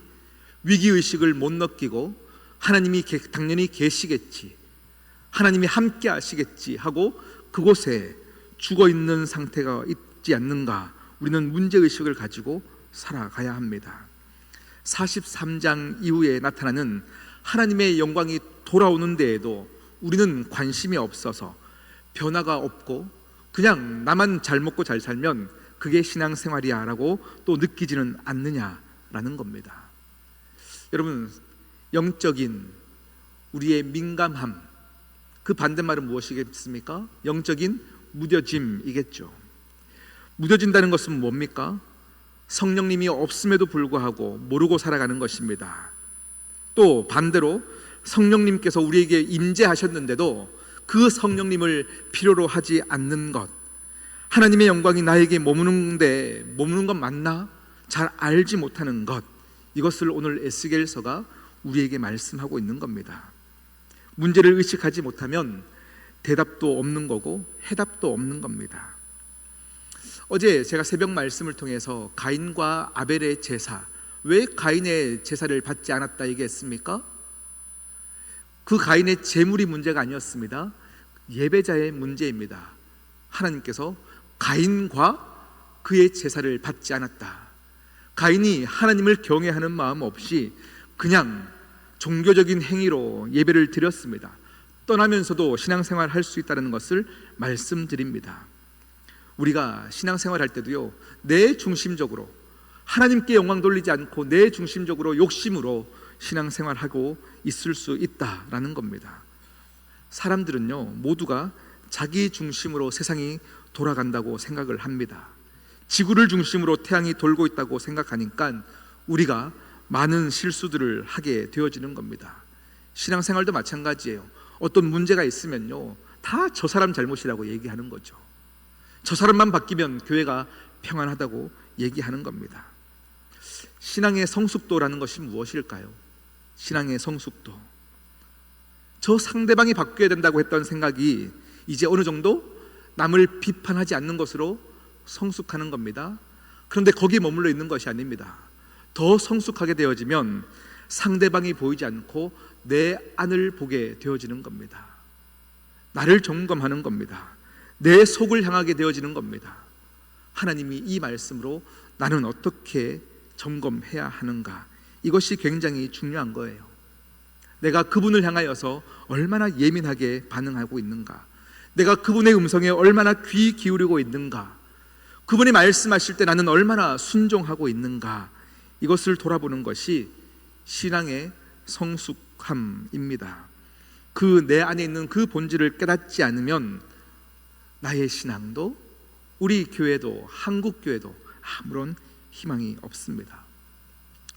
Speaker 1: 위기의식을 못 느끼고 하나님이 당연히 계시겠지, 하나님이 함께 하시겠지 하고 그곳에 죽어있는 상태가 있지 않는가? 우리는 문제의식을 가지고 살아가야 합니다. 43장 이후에 나타나는 하나님의 영광이 돌아오는 데에도 우리는 관심이 없어서 변화가 없고 그냥 나만 잘 먹고 잘 살면 그게 신앙생활이야 라고 또 느끼지는 않느냐라는 겁니다. 여러분, 영적인 우리의 민감함, 그 반대말은 무엇이겠습니까? 영적인 무뎌짐이겠죠. 무뎌진다는 것은 뭡니까? 성령님이 없음에도 불구하고 모르고 살아가는 것입니다. 또 반대로 성령님께서 우리에게 임재하셨는데도 그 성령님을 필요로 하지 않는 것, 하나님의 영광이 나에게 머무는 건 맞나? 잘 알지 못하는 것, 이것을 오늘 에스겔서가 우리에게 말씀하고 있는 겁니다. 문제를 의식하지 못하면 대답도 없는 거고 해답도 없는 겁니다. 어제 제가 새벽 말씀을 통해서 가인과 아벨의 제사, 왜 가인의 제사를 받지 않았다 얘기했습니까? 그 가인의 재물이 문제가 아니었습니다. 예배자의 문제입니다. 하나님께서 가인과 그의 제사를 받지 않았다. 가인이 하나님을 경외하는 마음 없이 그냥 종교적인 행위로 예배를 드렸습니다. 떠나면서도 신앙생활 할 수 있다는 것을 말씀드립니다. 우리가 신앙생활 할 때도요, 내 중심적으로 하나님께 영광 돌리지 않고 내 중심적으로 욕심으로 신앙생활하고 있을 수 있다라는 겁니다. 사람들은요, 모두가 자기 중심으로 세상이 돌아간다고 생각을 합니다. 지구를 중심으로 태양이 돌고 있다고 생각하니까 우리가 많은 실수들을 하게 되어지는 겁니다. 신앙생활도 마찬가지예요. 어떤 문제가 있으면요, 다 저 사람 잘못이라고 얘기하는 거죠. 저 사람만 바뀌면 교회가 평안하다고 얘기하는 겁니다. 신앙의 성숙도라는 것이 무엇일까요? 신앙의 성숙도, 저 상대방이 바뀌어야 된다고 했던 생각이 이제 어느 정도 남을 비판하지 않는 것으로 성숙하는 겁니다. 그런데 거기에 머물러 있는 것이 아닙니다. 더 성숙하게 되어지면 상대방이 보이지 않고 내 안을 보게 되어지는 겁니다. 나를 점검하는 겁니다. 내 속을 향하게 되어지는 겁니다. 하나님이 이 말씀으로 나는 어떻게 점검해야 하는가, 이것이 굉장히 중요한 거예요. 내가 그분을 향하여서 얼마나 예민하게 반응하고 있는가, 내가 그분의 음성에 얼마나 귀 기울이고 있는가, 그분이 말씀하실 때 나는 얼마나 순종하고 있는가, 이것을 돌아보는 것이 신앙의 성숙함입니다. 그 내 안에 있는 그 본질을 깨닫지 않으면 나의 신앙도, 우리 교회도, 한국 교회도 아무런 희망이 없습니다.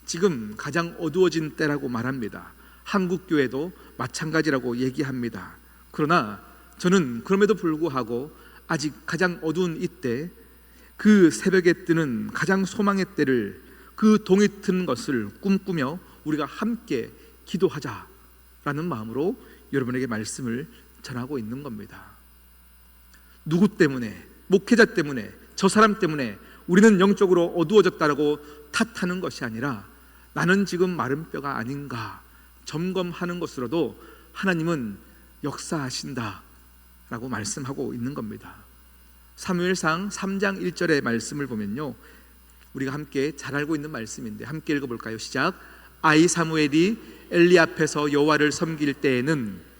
Speaker 1: 지금 가장 어두워진 때라고 말합니다. 한국 교회도 마찬가지라고 얘기합니다. 그러나 저는 그럼에도 불구하고 아직 가장 어두운 이때, 그 새벽에 뜨는 가장 소망의 때를, 그 동이 트는 것을 꿈꾸며 우리가 함께 기도하자라는 마음으로 여러분에게 말씀을 전하고 있는 겁니다. 누구 때문에, 목회자 때문에, 저 사람 때문에 우리는 영적으로 어두워졌다라고 탓하는 것이 아니라 나는 지금 마른 뼈가 아닌가 점검하는 것으로도 하나님은 역사하신다라고 말씀하고 있는 겁니다. 사무엘상 3장 1절의 말씀을 보면요, 우리가 함께 잘 알고 있는 말씀인데 함께 읽어볼까요? 시작. 아이 사무엘이 엘리 앞에서 여호와를 섬길 때에는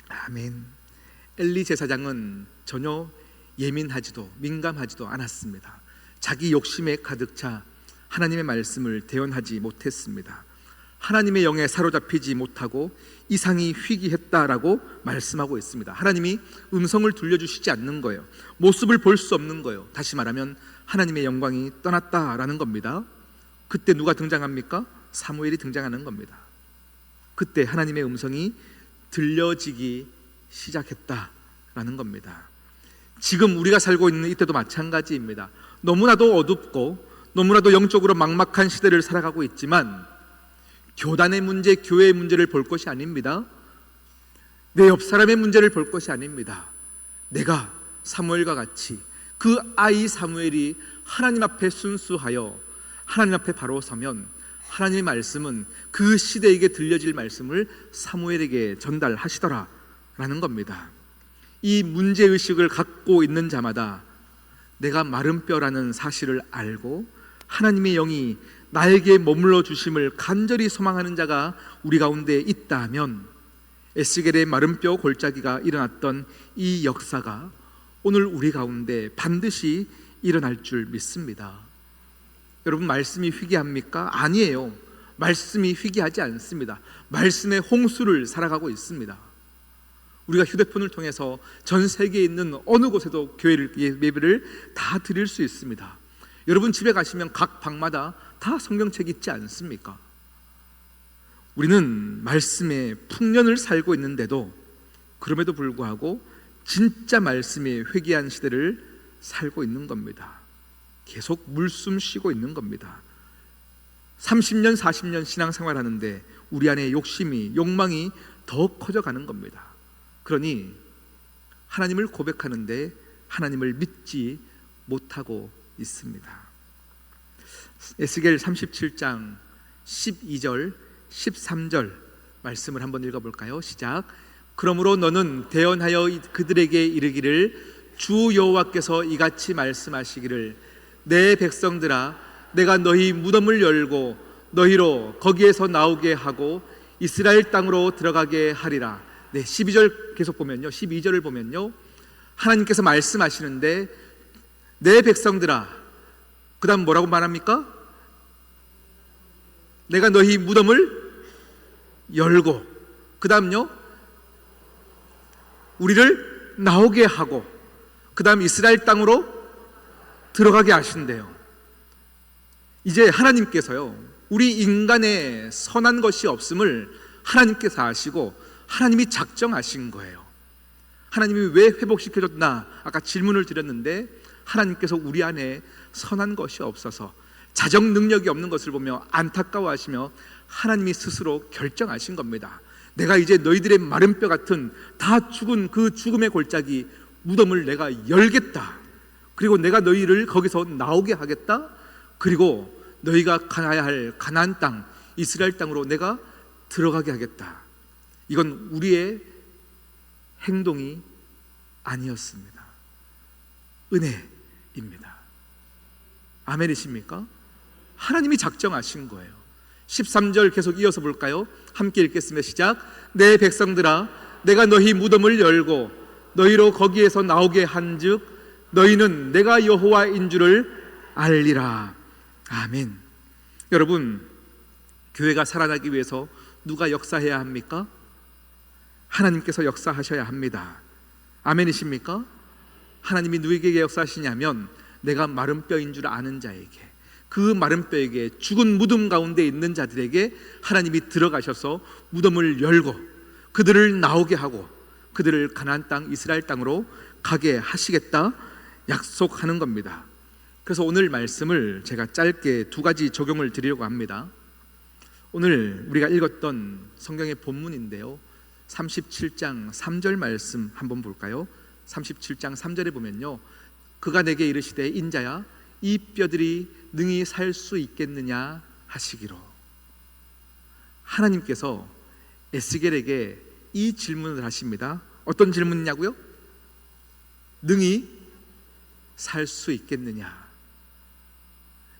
Speaker 1: 아멘. 엘리 제사장은 전혀 예민하지도 민감하지도 않았습니다. 자기 욕심에 가득 차 하나님의 말씀을 대언하지 못했습니다. 하나님의 영에 사로잡히지 못하고 이상이 희귀했다라고 말씀하고 있습니다. 하나님이 음성을 들려주시지 않는 거예요. 모습을 볼 수 없는 거예요. 다시 말하면 하나님의 영광이 떠났다라는 겁니다. 그때 누가 등장합니까? 사무엘이 등장하는 겁니다. 그때 하나님의 음성이 들려지기 시작했다라는 겁니다. 지금 우리가 살고 있는 이때도 마찬가지입니다. 너무나도 어둡고 너무나도 영적으로 막막한 시대를 살아가고 있지만 교단의 문제, 교회의 문제를 볼 것이 아닙니다. 내 옆 사람의 문제를 볼 것이 아닙니다. 내가 사무엘과 같이 그 아이 사무엘이 하나님 앞에 순수하여 하나님 앞에 바로 서면 하나님의 말씀은 그 시대에게 들려질 말씀을 사무엘에게 전달하시더라라는 겁니다. 이 문제의식을 갖고 있는 자마다 내가 마른 뼈라는 사실을 알고 하나님의 영이 나에게 머물러 주심을 간절히 소망하는 자가 우리 가운데 있다면 에스겔의 마른 뼈 골짜기가 일어났던 이 역사가 오늘 우리 가운데 반드시 일어날 줄 믿습니다. 여러분, 말씀이 희귀합니까? 아니에요. 말씀이 희귀하지 않습니다. 말씀의 홍수를 살아가고 있습니다. 우리가 휴대폰을 통해서 전 세계에 있는 어느 곳에도 교회를, 예배를 다 드릴 수 있습니다. 여러분 집에 가시면 각 방마다 다 성경책이 있지 않습니까? 우리는 말씀의 풍년을 살고 있는데도 그럼에도 불구하고 진짜 말씀의 회귀한 시대를 살고 있는 겁니다. 계속 물숨 쉬고 있는 겁니다. 30년 40년 신앙생활 하는데 우리 안에 욕심이, 욕망이 더 커져가는 겁니다. 그러니 하나님을 고백하는데 하나님을 믿지 못하고 있습니다. 에스겔 37장 12절 13절 말씀을 한번 읽어볼까요? 시작. 그러므로 너는 대언하여 그들에게 이르기를 주 여호와께서 이같이 말씀하시기를 내 백성들아 내가 너희 무덤을 열고 너희로 거기에서 나오게 하고 이스라엘 땅으로 들어가게 하리라. 네, 12절 계속 보면요, 12절을 보면요, 하나님께서 말씀하시는데 내 백성들아, 그 다음 뭐라고 말합니까? 내가 너희 무덤을 열고, 그 다음요, 우리를 나오게 하고, 그 다음 이스라엘 땅으로 들어가게 하신대요. 이제 하나님께서요, 우리 인간의 선한 것이 없음을 하나님께서 아시고 하나님이 작정하신 거예요. 하나님이 왜 회복시켜줬나? 아까 질문을 드렸는데 하나님께서 우리 안에 선한 것이 없어서 자정 능력이 없는 것을 보며 안타까워하시며 하나님이 스스로 결정하신 겁니다. 내가 이제 너희들의 마른 뼈 같은 다 죽은 그 죽음의 골짜기 무덤을 내가 열겠다. 그리고 내가 너희를 거기서 나오게 하겠다. 그리고 너희가 가야 할 가나안 땅 이스라엘 땅으로 내가 들어가게 하겠다. 이건 우리의 행동이 아니었습니다. 은혜입니다. 아멘이십니까? 하나님이 작정하신 거예요. 13절 계속 이어서 볼까요? 함께 읽겠습니다. 시작. 내 백성들아 내가 너희 무덤을 열고 너희로 거기에서 나오게 한즉 너희는 내가 여호와인 줄을 알리라. 아멘. 여러분, 교회가 살아나기 위해서 누가 역사해야 합니까? 하나님께서 역사하셔야 합니다. 아멘이십니까? 하나님이 누구에게 역사하시냐면 내가 마른 뼈인 줄 아는 자에게, 그 마른 뼈에게, 죽은 무덤 가운데 있는 자들에게 하나님이 들어가셔서 무덤을 열고 그들을 나오게 하고 그들을 가나안 땅 이스라엘 땅으로 가게 하시겠다 약속하는 겁니다. 그래서 오늘 말씀을 제가 짧게 두 가지 적용을 드리려고 합니다. 오늘 우리가 읽었던 성경의 본문인데요, 37장 3절 말씀 한번 볼까요? 37장 3절에 보면요, 그가 내게 이르시되 인자야 이 뼈들이 능히 살 수 있겠느냐 하시기로. 하나님께서 에스겔에게 이 질문을 하십니다. 어떤 질문이냐고요? 능히 살 수 있겠느냐.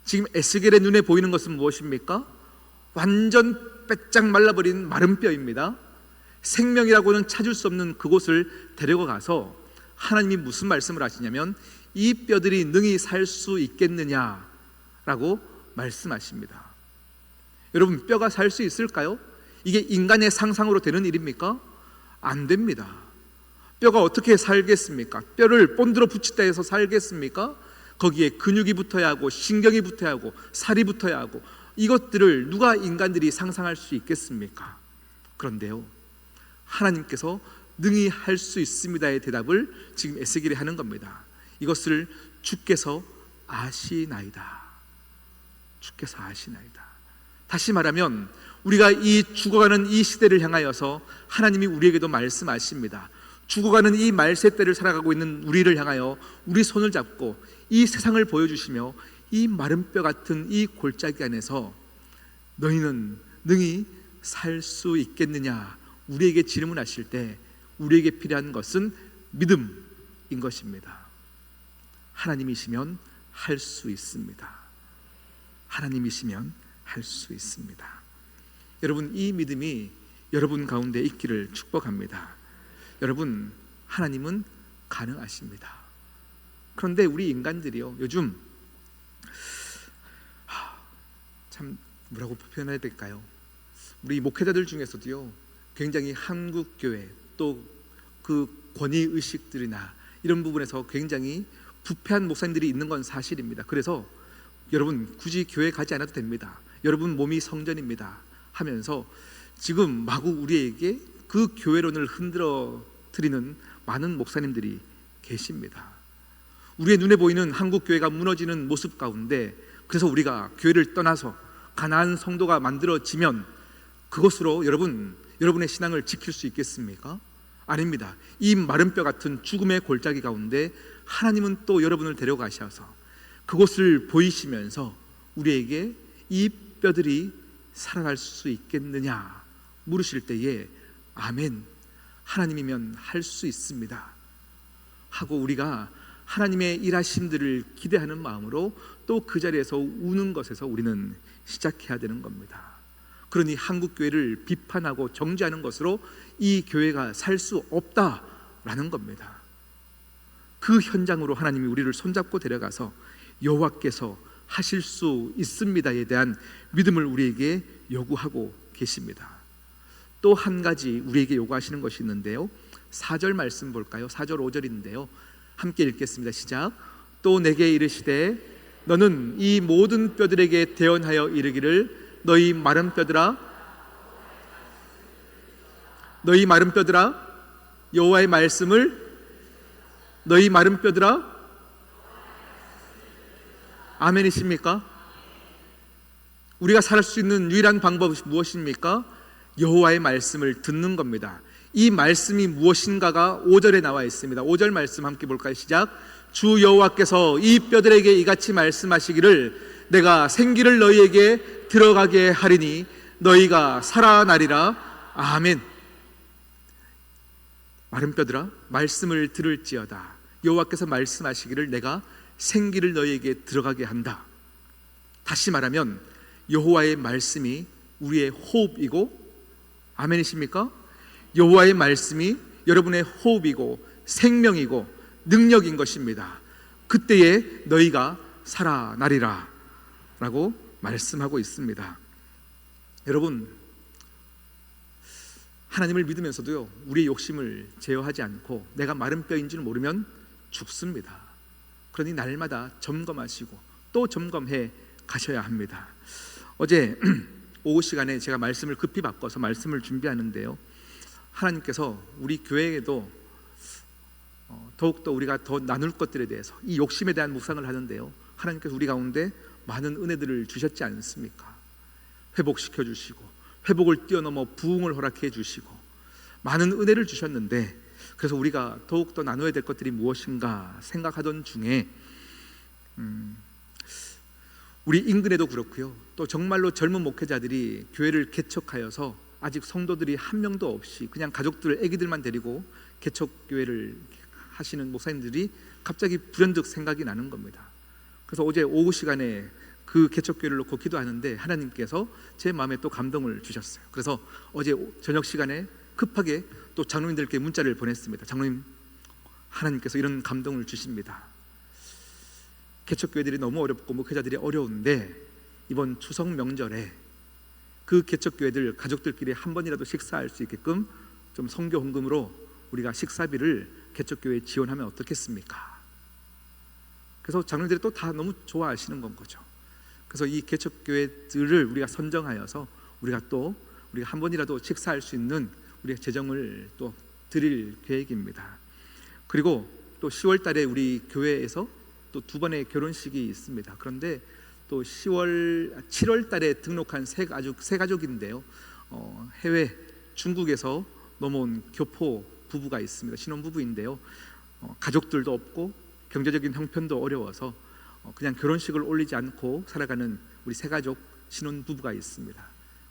Speaker 1: 지금 에스겔의 눈에 보이는 것은 무엇입니까? 완전 빼짝 말라버린 마른 뼈입니다. 생명이라고는 찾을 수 없는 그곳을 데려가서 하나님이 무슨 말씀을 하시냐면 이 뼈들이 능히 살 수 있겠느냐라고 말씀하십니다. 여러분, 뼈가 살 수 있을까요? 이게 인간의 상상으로 되는 일입니까? 안 됩니다. 뼈가 어떻게 살겠습니까? 뼈를 본드로 붙이다 해서 살겠습니까? 거기에 근육이 붙어야 하고 신경이 붙어야 하고 살이 붙어야 하고 이것들을 누가 인간들이 상상할 수 있겠습니까? 그런데요, 하나님께서 능히 할 수 있습니다의 대답을 지금 에스겔이 하는 겁니다. 이것을 주께서 아시나이다. 주께서 아시나이다. 다시 말하면 우리가 이 죽어가는 이 시대를 향하여서 하나님이 우리에게도 말씀하십니다. 죽어가는 이 말세 때를 살아가고 있는 우리를 향하여 우리 손을 잡고 이 세상을 보여주시며 이 마른 뼈 같은 이 골짜기 안에서 너희는 능히 살 수 있겠느냐 우리에게 질문하실 때 우리에게 필요한 것은 믿음인 것입니다. 하나님이시면 할 수 있습니다. 하나님이시면 할 수 있습니다. 여러분, 이 믿음이 여러분 가운데 있기를 축복합니다. 여러분, 하나님은 가능하십니다. 그런데 우리 인간들이요, 요즘 참 뭐라고 표현해야 될까요? 우리 목회자들 중에서도요, 굉장히 한국교회 또 그 권위의식들이나 이런 부분에서 굉장히 부패한 목사님들이 있는 건 사실입니다. 그래서 여러분, 굳이 교회 가지 않아도 됩니다. 여러분 몸이 성전입니다 하면서 지금 마구 우리에게 그 교회론을 흔들어 드리는 많은 목사님들이 계십니다. 우리의 눈에 보이는 한국 교회가 무너지는 모습 가운데, 그래서 우리가 교회를 떠나서 가나안 성도가 만들어지면 그것으로 여러분의 신앙을 지킬 수 있겠습니까? 아닙니다. 이 마른 뼈 같은 죽음의 골짜기 가운데 하나님은 또 여러분을 데려가셔서 그곳을 보이시면서 우리에게 이 뼈들이 살아날 수 있겠느냐 물으실 때에 아멘, 하나님이면 할 수 있습니다 하고 우리가 하나님의 일하심들을 기대하는 마음으로 또 그 자리에서 우는 것에서 우리는 시작해야 되는 겁니다. 그러니 한국교회를 비판하고 정죄하는 것으로 이 교회가 살 수 없다라는 겁니다. 그 현장으로 하나님이 우리를 손잡고 데려가서 여호와께서 하실 수 있습니다에 대한 믿음을 우리에게 요구하고 계십니다. 또 한 가지 우리에게 요구하시는 것이 있는데요, 4절 말씀 볼까요? 4절 5절인데요 함께 읽겠습니다. 시작. 또 내게 이르시되 너는 이 모든 뼈들에게 대언하여 이르기를 너희 마른 뼈들아 여호와의 말씀을 너희 마른 뼈들아 아멘이십니까? 우리가 살 수 있는 유일한 방법이 무엇입니까? 여호와의 말씀을 듣는 겁니다. 이 말씀이 무엇인가가 5절에 나와 있습니다. 5절 말씀 함께 볼까요? 시작. 주 여호와께서 이 뼈들에게 이같이 말씀하시기를 내가 생기를 너희에게 들어가게 하리니 너희가 살아나리라. 아멘. 마른 뼈들아 말씀을 들을지어다. 여호와께서 말씀하시기를 내가 생기를 너희에게 들어가게 한다. 다시 말하면 여호와의 말씀이 우리의 호흡이고, 아멘이십니까? 여호와의 말씀이 여러분의 호흡이고 생명이고 능력인 것입니다. 그때에 너희가 살아나리라 라고 말씀하고 있습니다. 여러분, 하나님을 믿으면서도요 우리의 욕심을 제어하지 않고 내가 마른 뼈인 줄 모르면 죽습니다. 그러니 날마다 점검하시고 또 점검해 가셔야 합니다. 어제 오후 시간에 제가 말씀을 급히 바꿔서 말씀을 준비하는데요, 하나님께서 우리 교회에도 더욱더 우리가 더 나눌 것들에 대해서 이 욕심에 대한 묵상을 하는데요, 하나님께서 우리 가운데 많은 은혜들을 주셨지 않습니까? 회복시켜 주시고 회복을 뛰어넘어 부흥을 허락해 주시고 많은 은혜를 주셨는데, 그래서 우리가 더욱더 나눠야 될 것들이 무엇인가 생각하던 중에 우리 인근에도 그렇고요, 또 정말로 젊은 목회자들이 교회를 개척하여서 아직 성도들이 한 명도 없이 그냥 가족들, 아기들만 데리고 개척교회를 하시는 목사님들이 갑자기 불현듯 생각이 나는 겁니다. 그래서 어제 오후 시간에 그 개척교회를 놓고 기도하는데 하나님께서 제 마음에 또 감동을 주셨어요. 그래서 어제 저녁 시간에 급하게 또 장로님들께 문자를 보냈습니다. 장로님, 하나님께서 이런 감동을 주십니다. 개척교회들이 너무 어렵고 목회자들이 어려운데 이번 추석 명절에 그 개척교회들 가족들끼리 한 번이라도 식사할 수 있게끔 좀 선교 헌금으로 우리가 식사비를 개척교회에 지원하면 어떻겠습니까? 그래서 장로님들이 또 다 너무 좋아하시는 건 거죠. 그래서 이 개척교회들을 우리가 선정하여서 우리가 한 번이라도 식사할 수 있는 우리의 재정을 또 드릴 계획입니다. 그리고 또 10월 달에 우리 교회에서 또 2번의 결혼식이 있습니다. 그런데 또 7월 달에 등록한 새 가족인데요, 해외 중국에서 넘어온 교포 부부가 있습니다. 신혼부부인데요, 가족들도 없고 경제적인 형편도 어려워서 그냥 결혼식을 올리지 않고 살아가는 우리 새 가족 신혼부부가 있습니다.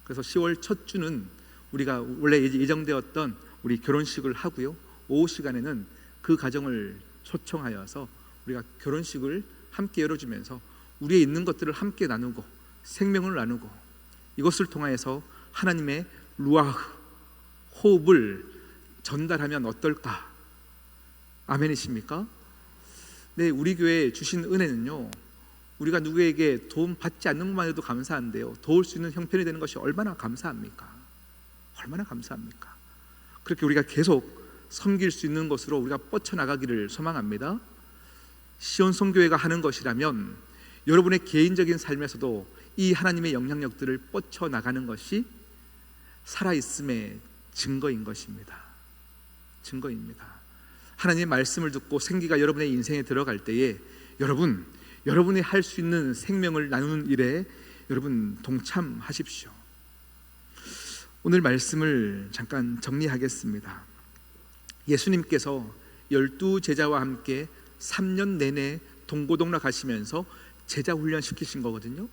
Speaker 1: 그래서 10월 첫 주는 우리가 원래 예정되었던 우리 결혼식을 하고요, 오후 시간에는 그 가정을 초청하여서 우리가 결혼식을 함께 열어주면서 우리의 있는 것들을 함께 나누고 생명을 나누고 이것을 통하여서 하나님의 루아흐, 호흡을 전달하면 어떨까? 아멘이십니까? 네, 우리 교회에 주신 은혜는요, 우리가 누구에게 도움 받지 않는 것만 해도 감사한데요, 도울 수 있는 형편이 되는 것이 얼마나 감사합니까? 얼마나 감사합니까? 그렇게 우리가 계속 섬길 수 있는 것으로 우리가 뻗쳐나가기를 소망합니다. 시온성교회가 하는 것이라면 여러분의 개인적인 삶에서도 이 하나님의 영향력들을 뻗쳐나가는 것이 살아있음의 증거인 것입니다. 증거입니다. 하나님의 말씀을 듣고 생기가 여러분의 인생에 들어갈 때에 여러분이 할 수 있는 생명을 나누는 일에 여러분 동참하십시오. 오늘 말씀을 잠깐 정리하겠습니다. 예수님께서 12 제자와 함께 3년 내내 동고동락 하시면서 제자 훈련 시키신 거거든요.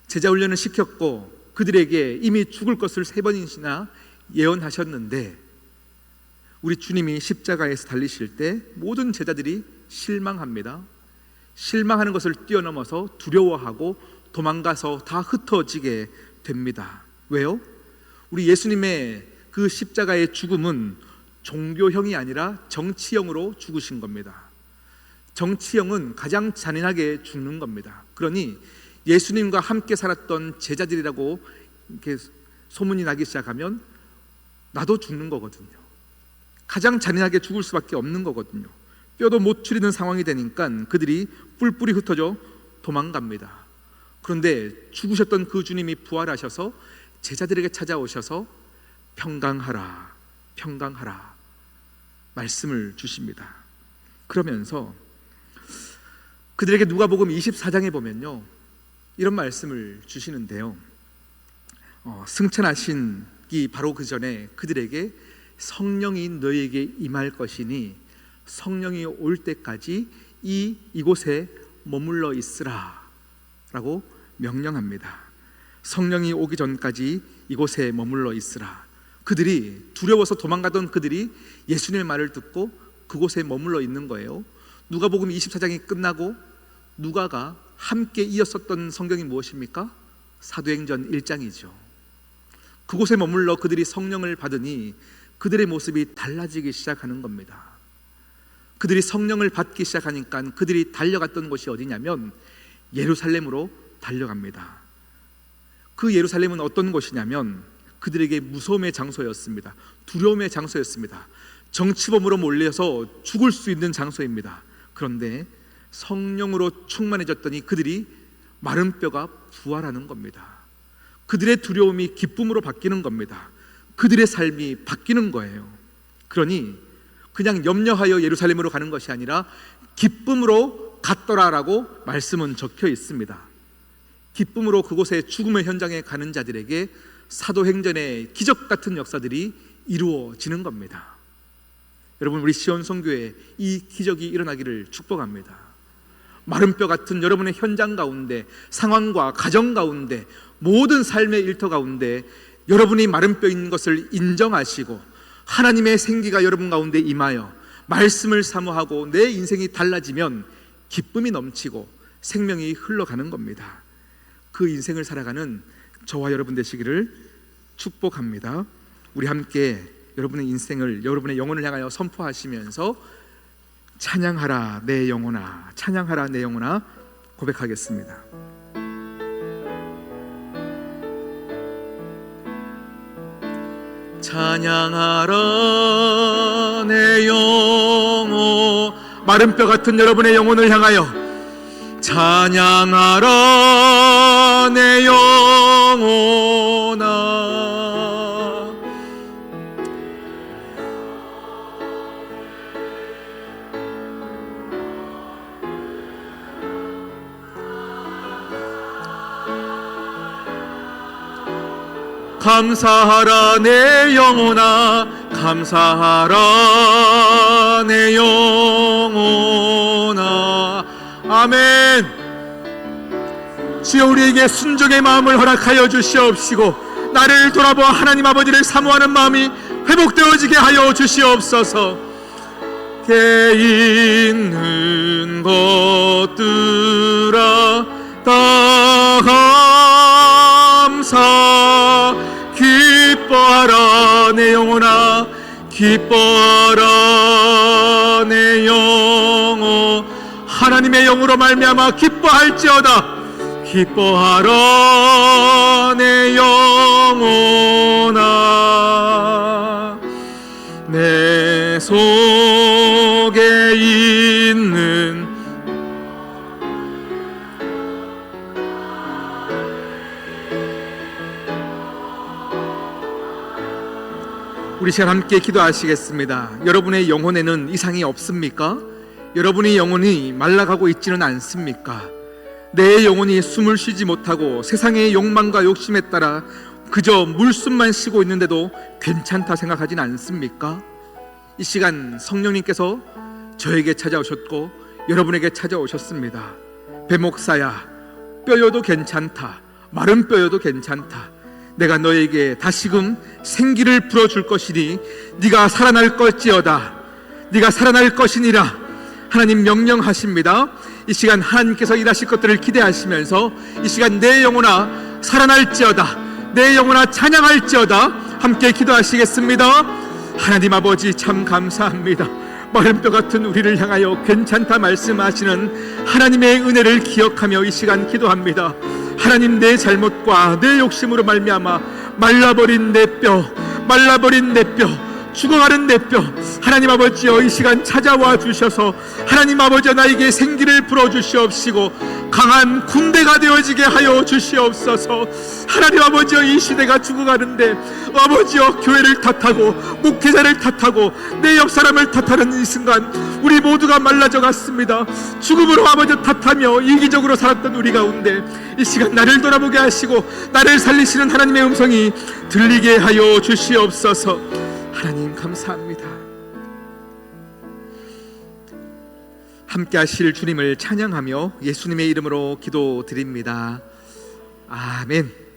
Speaker 1: 제자 훈련을 시켰고 그들에게 이미 죽을 것을 3번이나 예언하셨는데 우리 주님이 십자가에서 달리실 때 모든 제자들이 실망합니다. 실망하는 것을 뛰어넘어서 두려워하고 도망가서 다 흩어지게 됩니다. 왜요? 우리 예수님의 그 십자가의 죽음은 종교형이 아니라 정치형으로 죽으신 겁니다. 정치형은 가장 잔인하게 죽는 겁니다. 그러니 예수님과 함께 살았던 제자들이라고 이렇게 소문이 나기 시작하면 나도 죽는 거거든요. 가장 잔인하게 죽을 수밖에 없는 거거든요. 뼈도 못 추리는 상황이 되니까 그들이 뿔뿔이 흩어져 도망갑니다. 그런데 죽으셨던 그 주님이 부활하셔서 제자들에게 찾아오셔서 평강하라, 평강하라 말씀을 주십니다. 그러면서 그들에게 누가복음 24장에 보면요 이런 말씀을 주시는데요, 승천하신 이 바로 그 전에 그들에게 성령이 너희에게 임할 것이니 성령이 올 때까지 이곳에 머물러 있으라 라고 명령합니다. 성령이 오기 전까지 이곳에 머물러 있으라. 그들이 두려워서 도망가던 그들이 예수님의 말을 듣고 그곳에 머물러 있는 거예요. 누가복음 24장이 끝나고 누가가 함께 이었었던 성경이 무엇입니까? 사도행전 1장이죠. 그곳에 머물러 그들이 성령을 받으니 그들의 모습이 달라지기 시작하는 겁니다. 그들이 성령을 받기 시작하니까 그들이 달려갔던 곳이 어디냐면 예루살렘으로 달려갑니다. 그 예루살렘은 어떤 곳이냐면 그들에게 무서움의 장소였습니다. 두려움의 장소였습니다. 정치범으로 몰려서 죽을 수 있는 장소입니다. 그런데 성령으로 충만해졌더니 그들이 마른 뼈가 부활하는 겁니다. 그들의 두려움이 기쁨으로 바뀌는 겁니다. 그들의 삶이 바뀌는 거예요. 그러니 그냥 염려하여 예루살렘으로 가는 것이 아니라 기쁨으로 갔더라라고 말씀은 적혀 있습니다. 기쁨으로 그곳에 죽음의 현장에 가는 자들에게 사도행전의 기적 같은 역사들이 이루어지는 겁니다. 여러분, 우리 시온성교회 이 기적이 일어나기를 축복합니다. 마른 뼈 같은 여러분의 현장 가운데, 상황과 가정 가운데, 모든 삶의 일터 가운데 여러분이 마른 뼈인 것을 인정하시고 하나님의 생기가 여러분 가운데 임하여 말씀을 사모하고 내 인생이 달라지면 기쁨이 넘치고 생명이 흘러가는 겁니다. 그 인생을 살아가는 저와 여러분 되시기를 축복합니다. 우리 함께 여러분의 인생을, 여러분의 영혼을 향하여 선포하시면서 찬양하라 내 영혼아, 찬양하라 내 영혼아 고백하겠습니다. 찬양하라 내 영혼, 마른 뼈 같은 여러분의 영혼을 향하여 찬양하라 내 영혼아. 감사하라 내 영혼아, 감사하라 내 영혼아. 아멘. 주여, 우리에게 순종의 마음을 허락하여 주시옵시고 나를 돌아보아 하나님 아버지를 사모하는 마음이 회복되어지게 하여 주시옵소서. 게 있는 것들아 다 감사, 기뻐하라 내 영혼아, 기뻐하라 내 영혼. 하나님의 영으로 말미암아 기뻐할지어다. 기뻐하라 내 영혼아. 내 속에 있는 우리 시간 함께 기도하시겠습니다. 여러분의 영혼에는 이상이 없습니까? 여러분의 영혼이 말라가고 있지는 않습니까? 내 영혼이 숨을 쉬지 못하고 세상의 욕망과 욕심에 따라 그저 물숨만 쉬고 있는데도 괜찮다 생각하진 않습니까? 이 시간 성령님께서 저에게 찾아오셨고 여러분에게 찾아오셨습니다. 배목사야, 뼈여도 괜찮다. 마른 뼈여도 괜찮다. 내가 너에게 다시금 생기를 불어줄 것이니 네가 살아날 것지어다. 네가 살아날 것이니라. 하나님 명령하십니다. 이 시간 하나님께서 일하실 것들을 기대하시면서 이 시간 내 영혼아 살아날지어다, 내 영혼아 찬양할지어다 함께 기도하시겠습니다. 하나님 아버지 참 감사합니다. 마른 뼈 같은 우리를 향하여 괜찮다 말씀하시는 하나님의 은혜를 기억하며 이 시간 기도합니다. 하나님, 내 잘못과 내 욕심으로 말미암아 말라버린 내 뼈, 말라버린 내 뼈, 죽어가는 내 뼈, 하나님 아버지여 이 시간 찾아와 주셔서 하나님 아버지여 나에게 생기를 불어주시옵시고 강한 군대가 되어지게 하여 주시옵소서. 하나님 아버지여 이 시대가 죽어가는데 아버지여 교회를 탓하고 목회자를 탓하고 내 옆 사람을 탓하는 이 순간 우리 모두가 말라져 갔습니다. 죽음으로 아버지 탓하며 이기적으로 살았던 우리 가운데 이 시간 나를 돌아보게 하시고 나를 살리시는 하나님의 음성이 들리게 하여 주시옵소서. 하나님 감사합니다. 함께 하실 주님을 찬양하며 예수님의 이름으로 기도드립니다. 아멘.